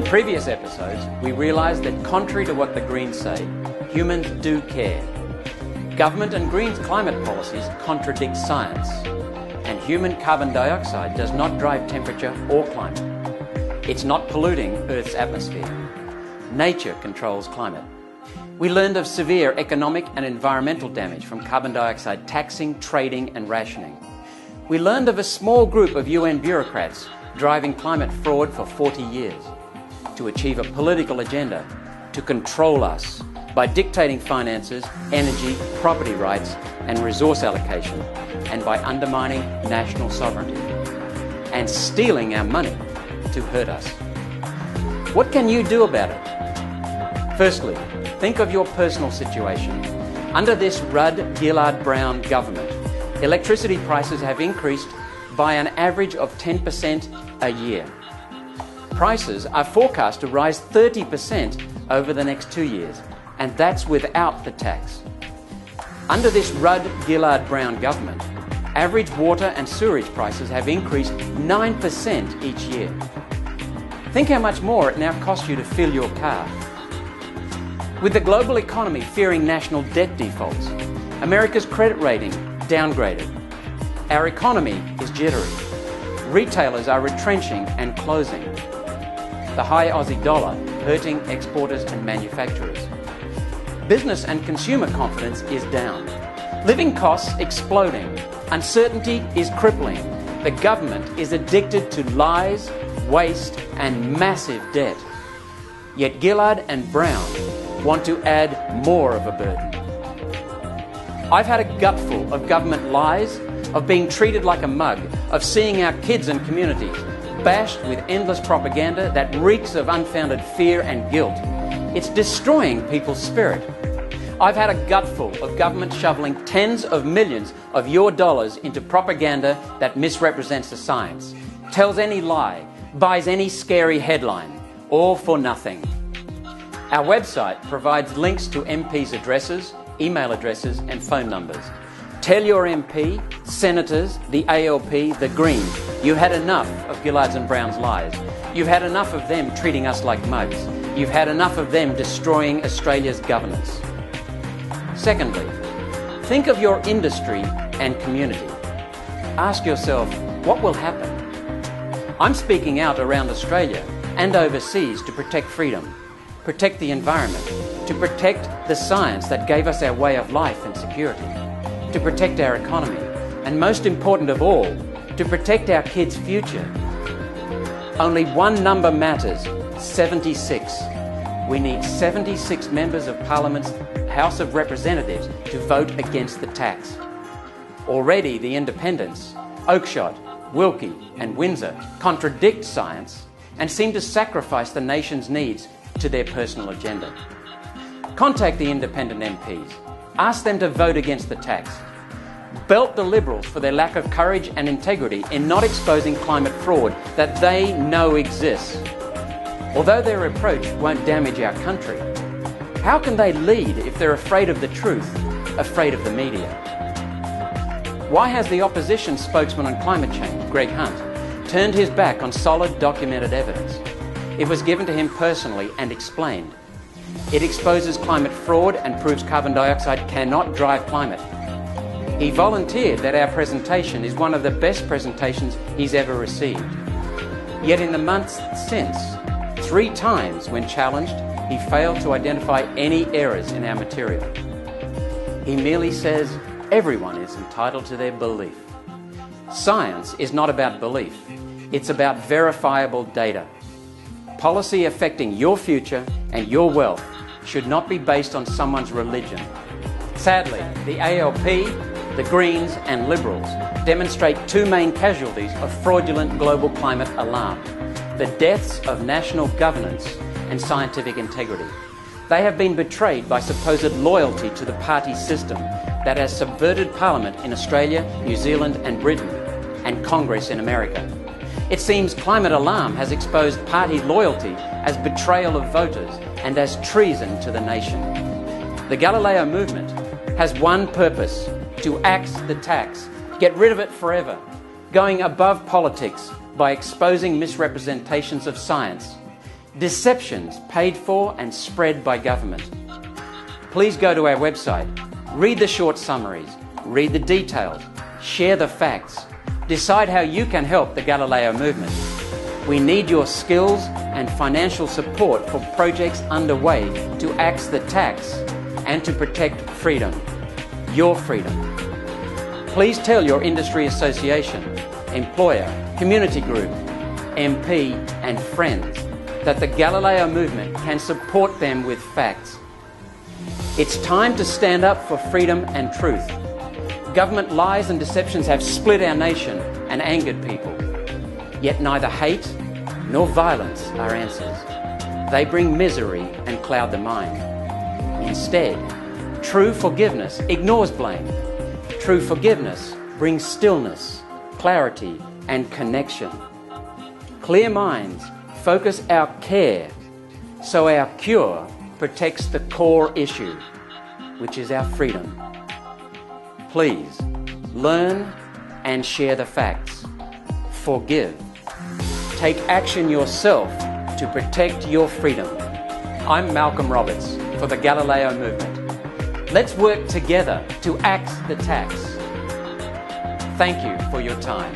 previous episodes, we realised that contrary to what the Greens say, humans do care. Government and Greens climate policies contradict science, and human carbon dioxide does not drive temperature or climate. It's not polluting Earth's atmosphere. Nature controls climate. We learned of severe economic and environmental damage from carbon dioxide taxing, trading and rationing. We learned of a small group of UN bureaucrats driving climate fraud for 40 years to achieve a political agenda to control us by dictating finances, energy, property rights and resource allocation, and by undermining national sovereignty and stealing our money to hurt us. What can you do about it? Firstly, think of your personal situation. Under this Rudd-Gillard-Brown government, electricity prices have increased by an average of 10% a year. Prices are forecast to rise 30% over the next 2 years, and that's without the tax. Under this Rudd-Gillard-Brown government, average water and sewerage prices have increased 9% each year. Think how much more it now costs you to fill your car. With the global economy fearing national debt defaults, America's credit rating downgraded. Our economy is jittery. Retailers are retrenching and closing. The high Aussie dollar hurting exporters and manufacturers. Business and consumer confidence is down. Living costs exploding. Uncertainty is crippling. The government is addicted to lies, waste and massive debt. Yet Gillard and Brown want to add more of a burden. I've had a gutful of government lies, of being treated like a mug, of seeing our kids and communities bashed with endless propaganda that reeks of unfounded fear and guilt. It's destroying people's spirit. I've had a gutful of government shoveling tens of millions of your dollars into propaganda that misrepresents the science, tells any lie, buys any scary headline, all for nothing. Our website provides links to MPs' addresses, email addresses and phone numbers. Tell your MP, senators, the ALP, the Greens, you've had enough of Gillard's and Brown's lies. You've had enough of them treating us like mugs. You've had enough of them destroying Australia's governance. Secondly, think of your industry and community. Ask yourself, what will happen? I'm speaking out around Australia and overseas to protect freedom, protect the environment, to protect the science that gave us our way of life and security, to protect our economy, and most important of all, to protect our kids' future. Only one number matters, 76. We need 76 members of Parliament's House of Representatives to vote against the tax. Already the independents, Oakeshott, Wilkie and Windsor contradict science and seem to sacrifice the nation's needs to their personal agenda. Contact the independent MPs. Ask them to vote against the tax. Belt the Liberals for their lack of courage and integrity in not exposing climate fraud that they know exists. Although their approach won't damage our country, how can they lead if they're afraid of the truth, afraid of the media? Why has the opposition spokesman on climate change, Greg Hunt, turned his back on solid documented evidence? It was given to him personally and explained. It exposes climate fraud and proves carbon dioxide cannot drive climate. He volunteered that our presentation is one of the best presentations he's ever received. Yet in the months since, 3 times when challenged, he failed to identify any errors in our material. He merely says everyone is entitled to their belief. Science is not about belief, it's about verifiable data. Policy affecting your future and your wealth should not be based on someone's religion. Sadly, the ALP, the Greens and Liberals demonstrate 2 main casualties of fraudulent global climate alarm: the deaths of national governance and scientific integrity. They have been betrayed by supposed loyalty to the party system that has subverted Parliament in Australia, New Zealand and Britain, and Congress in America. It seems climate alarm has exposed party loyalty as betrayal of voters and as treason to the nation. The Galileo Movement has one purpose: to axe the tax, get rid of it forever, going above politics by exposing misrepresentations of science. deceptions paid for and spread by government. Please go to our website, read the short summaries, read the details, share the facts, decide how you can help the Galileo movement. We need your skills and financial support for projects underway to axe the tax and to protect freedom, your freedom. Please tell your industry association, employer, community group, MP and friends that the Galileo movement can support them with facts. It's time to stand up for freedom and truth. Government lies and deceptions have split our nation and angered people. Yet neither hate nor violence are answers. They bring misery and cloud the mind. Instead, true forgiveness ignores blame. True forgiveness brings stillness, clarity, and connection. Clear minds focus our care, so our cure protects the core issue, which is our freedom. Please, learn and share the facts. Forgive. Take action yourself to protect your freedom. I'm Malcolm Roberts for the Galileo Movement. Let's work together to axe the tax. Thank you for your time.